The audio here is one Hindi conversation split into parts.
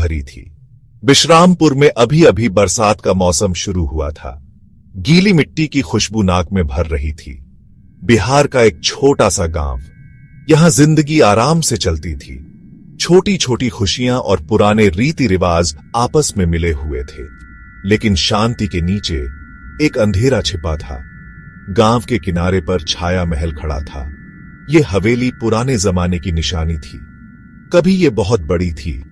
भरी थी। विश्रामपुर में अभी अभी बरसात का मौसम शुरू हुआ था। गीली मिट्टी की खुशबू नाक में भर रही थी। बिहार का एक छोटा सा गांव, यहां जिंदगी आराम से चलती थी। छोटी छोटी खुशियां और पुराने रीति रिवाज आपस में मिले हुए थे, लेकिन शांति के नीचे एक अंधेरा छिपा था। गांव के किनारे पर छाया महल खड़ा था। यह हवेली पुराने जमाने की निशानी थी। कभी यह बहुत बड़ी थी,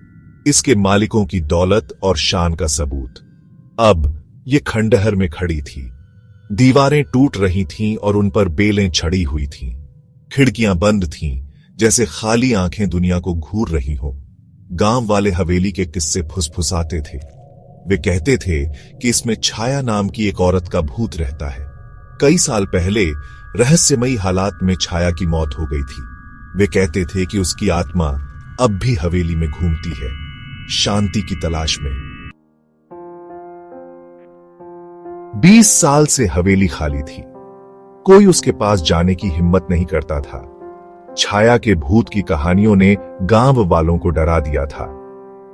इसके मालिकों की दौलत और शान का सबूत। अब यह खंडहर में खड़ी थी। दीवारें टूट रही थीं और उन पर बेलें छड़ी हुई थीं। खिड़कियां बंद थीं, जैसे खाली आंखें दुनिया को घूर रही हों। गांव वाले हवेली के किस्से फुसफुसाते थे। वे कहते थे कि इसमें छाया नाम की एक औरत का भूत रहता है। कई साल पहले रहस्यमयी हालात में छाया की मौत हो गई थी। वे कहते थे कि उसकी आत्मा अब भी हवेली में घूमती है, शांति की तलाश में। 20 साल से हवेली खाली थी। कोई उसके पास जाने की हिम्मत नहीं करता था। छाया के भूत की कहानियों ने गांव वालों को डरा दिया था।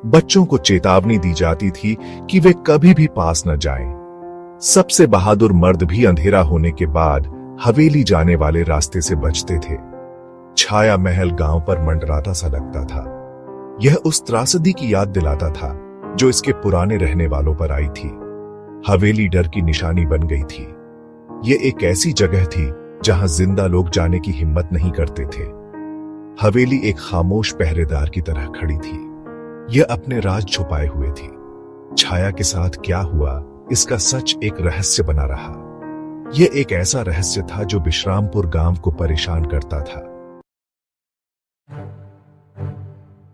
बच्चों को चेतावनी दी जाती थी कि वे कभी भी पास न जाएं। सबसे बहादुर मर्द भी अंधेरा होने के बाद हवेली जाने वाले रास्ते से बचते थे। छाया महल गांव पर मंडराता सा लगता था। यह उस त्रासदी की याद दिलाता था जो इसके पुराने रहने वालों पर आई थी। हवेली डर की निशानी बन गई थी। यह एक ऐसी जगह थी जहां जिंदा लोग जाने की हिम्मत नहीं करते थे। हवेली एक खामोश पहरेदार की तरह खड़ी थी। यह अपने राज छुपाए हुए थी। छाया के साथ क्या हुआ, इसका सच एक रहस्य बना रहा। यह एक ऐसा रहस्य था जो विश्रामपुर गांव को परेशान करता था।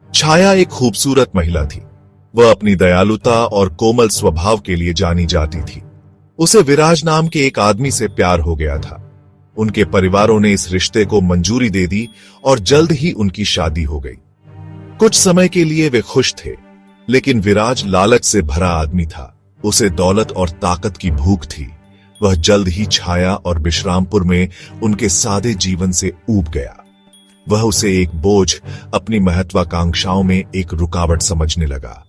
छाया एक खूबसूरत महिला थी। वह अपनी दयालुता और कोमल स्वभाव के लिए जानी जाती थी। उसे विराज नाम के एक आदमी से प्यार हो गया था। उनके परिवारों ने इस रिश्ते को मंजूरी दे दी और जल्द ही उनकी शादी हो गई। कुछ समय के लिए वे खुश थे, लेकिन विराज लालच से भरा आदमी था। उसे दौलत और ताकत की भूख थी। वह जल्द ही छाया और विश्रामपुर में उनके सादे जीवन से ऊब गया। वह उसे एक बोझ, अपनी महत्वाकांक्षाओं में एक रुकावट समझने लगा।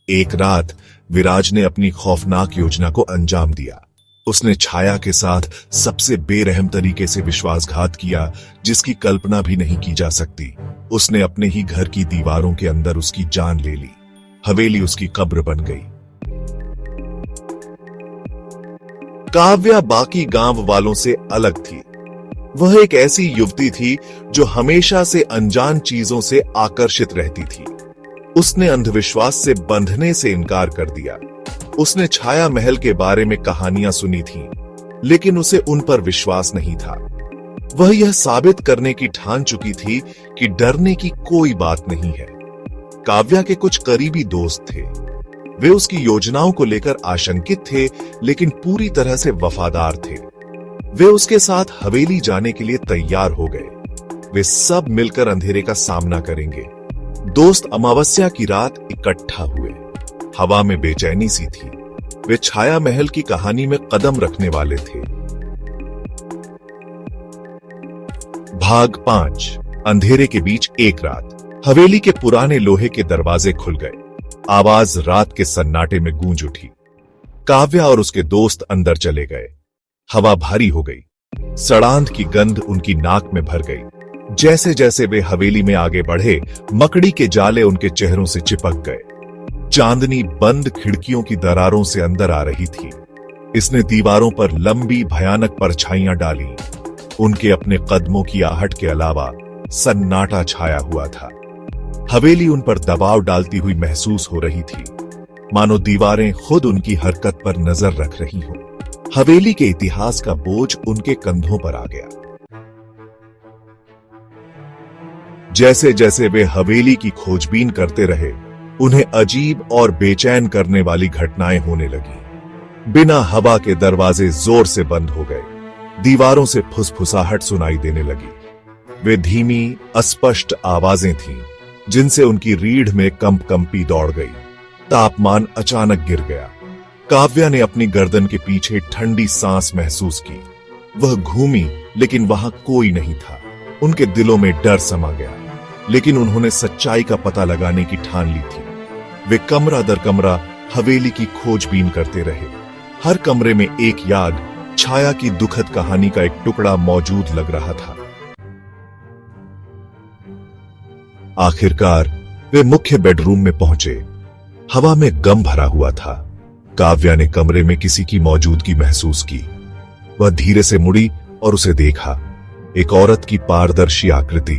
एक रात विराज ने अपनी खौफनाक योजना को अंजाम दिया। उसने छाया के साथ सबसे बेरहम तरीके से विश्वासघात किया, जिसकी कल्पना भी नहीं की जा सकती। उसने अपने ही घर की दीवारों के अंदर उसकी जान ले ली। हवेली उसकी कब्र बन गई। काव्या बाकी गांव वालों से अलग थी। वह एक ऐसी युवती थी जो हमेशा से अनजान चीजों से आकर्षित रहती थी। उसने अंधविश्वास से बंधने से इनकार कर दिया। उसने छाया महल के बारे में कहानियां सुनी थीं, लेकिन उसे उन पर विश्वास नहीं था। वह यह साबित करने की ठान चुकी थी कि डरने की कोई बात नहीं है। काव्या के कुछ करीबी दोस्त थे। वे उसकी योजनाओं को लेकर आशंकित थे, लेकिन पूरी तरह से वफादार थे। वे उसके साथ हवेली जाने के लिए तैयार हो गए। वे सब मिलकर अंधेरे का सामना करेंगे। दोस्त अमावस्या की रात इकट्ठा हुए। हवा में बेचैनी सी थी। वे छाया महल की कहानी में कदम रखने वाले थे। भाग 5। अंधेरे के बीच एक रात। हवेली के पुराने लोहे के दरवाजे खुल गए। आवाज रात के सन्नाटे में गूंज उठी। काव्या और उसके दोस्त अंदर चले गए। हवा भारी हो गई। सड़ांध की गंध उनकी नाक में भर गई। जैसे जैसे वे हवेली में आगे बढ़े, मकड़ी के जाले उनके चेहरों से चिपक गए। चांदनी बंद खिड़कियों की दरारों से अंदर आ रही थी। इसने दीवारों पर लंबी भयानक परछाइयां डाली। उनके अपने कदमों की आहट के अलावा सन्नाटा छाया हुआ था। हवेली उन पर दबाव डालती हुई महसूस हो रही थी, मानो दीवारें खुद उनकी हरकत पर नजर रख रही हों। हवेली के इतिहास का बोझ उनके कंधों पर आ गया। जैसे जैसे वे हवेली की खोजबीन करते रहे, उन्हें अजीब और बेचैन करने वाली घटनाएं होने लगी। बिना हवा के दरवाजे जोर से बंद हो गए। दीवारों से फुसफुसाहट सुनाई देने लगी। वे धीमी, अस्पष्ट आवाजें थीं, जिनसे उनकी रीढ़ में कंपकंपी दौड़ गई। तापमान अचानक गिर गया। काव्या ने अपनी गर्दन के पीछे ठंडी सांस महसूस की। वह घूमी, लेकिन वहां कोई नहीं था। उनके दिलों में डर समा गया, लेकिन उन्होंने सच्चाई का पता लगाने की ठान ली थी। वे कमरा दर कमरा हवेली की खोजबीन करते रहे। हर कमरे में एक याद, छाया की दुखद कहानी का एक टुकड़ा मौजूद लग रहा था। आखिरकार वे मुख्य बेडरूम में पहुंचे। हवा में गम भरा हुआ था। काव्या ने कमरे में किसी की मौजूदगी महसूस की। वह धीरे से मुड़ी और उसे देखा। एक औरत की पारदर्शी आकृति।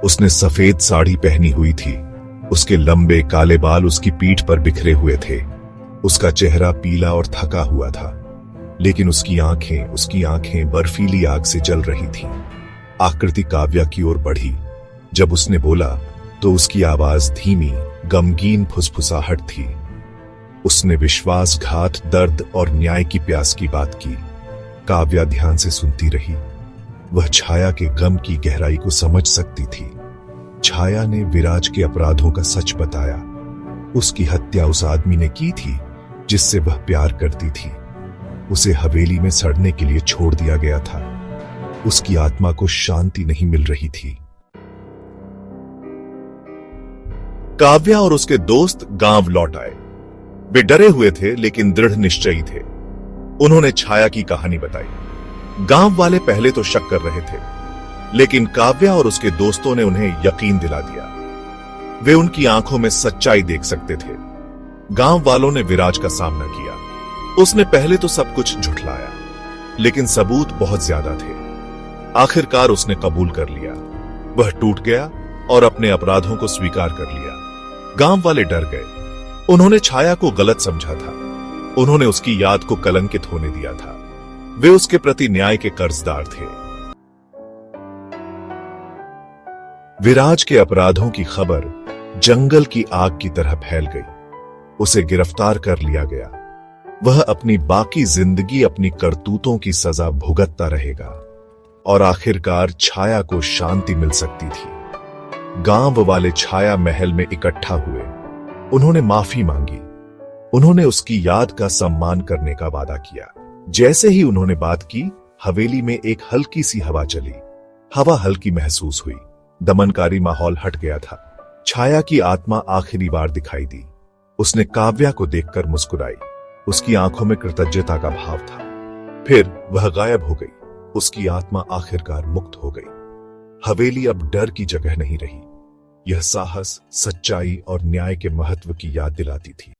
उसने सफेद साड़ी पहनी हुई थी। उसके लंबे काले बाल उसकी पीठ पर बिखरे हुए थे। उसका चेहरा पीला और थका हुआ था, लेकिन उसकी आंखें बर्फीली आग से जल रही थीं। आकृति काव्या की ओर बढ़ी। जब उसने बोला तो उसकी आवाज धीमी, गमगीन फुसफुसाहट थी। उसने विश्वासघात, दर्द और न्याय की प्यास की बात की। काव्या ध्यान से सुनती रही। वह छाया के गम की गहराई को समझ सकती थी। छाया ने विराज के अपराधों का सच बताया। उसकी हत्या उस आदमी ने की थी जिससे वह प्यार करती थी। उसे हवेली में सड़ने के लिए छोड़ दिया गया था। उसकी आत्मा को शांति नहीं मिल रही थी। काव्या और उसके दोस्त गांव लौट आए। वे डरे हुए थे लेकिन दृढ़ निश्चयी थे। उन्होंने छाया की कहानी बताई। गांव वाले पहले तो शक कर रहे थे, लेकिन काव्या और उसके दोस्तों ने उन्हें यकीन दिला दिया। वे उनकी आंखों में सच्चाई देख सकते थे। गांव वालों ने विराज का सामना किया। उसने पहले तो सब कुछ झुठलाया, लेकिन सबूत बहुत ज्यादा थे। आखिरकार उसने कबूल कर लिया। वह टूट गया और अपने अपराधों को स्वीकार कर लिया। गांव वाले डर गए। उन्होंने छाया को गलत समझा था। उन्होंने उसकी याद को कलंकित होने दिया था। वे उसके प्रति न्याय के कर्जदार थे। विराज के अपराधों की खबर जंगल की आग की तरह फैल गई। उसे गिरफ्तार कर लिया गया। वह अपनी बाकी जिंदगी अपनी करतूतों की सजा भुगतता रहेगा और आखिरकार छाया को शांति मिल सकती थी। गांव वाले छाया महल में इकट्ठा हुए। उन्होंने माफी मांगी। उन्होंने उसकी याद का सम्मान करने का वादा किया। जैसे ही उन्होंने बात की, हवेली में एक हल्की सी हवा चली। हवा हल्की महसूस हुई। दमनकारी माहौल हट गया था। छाया की आत्मा आखिरी बार दिखाई दी। उसने काव्या को देखकर मुस्कुराई। उसकी आंखों में कृतज्ञता का भाव था। फिर वह गायब हो गई। उसकी आत्मा आखिरकार मुक्त हो गई। हवेली अब डर की जगह नहीं रही। यह साहस, सच्चाई और न्याय के महत्व की याद दिलाती थी।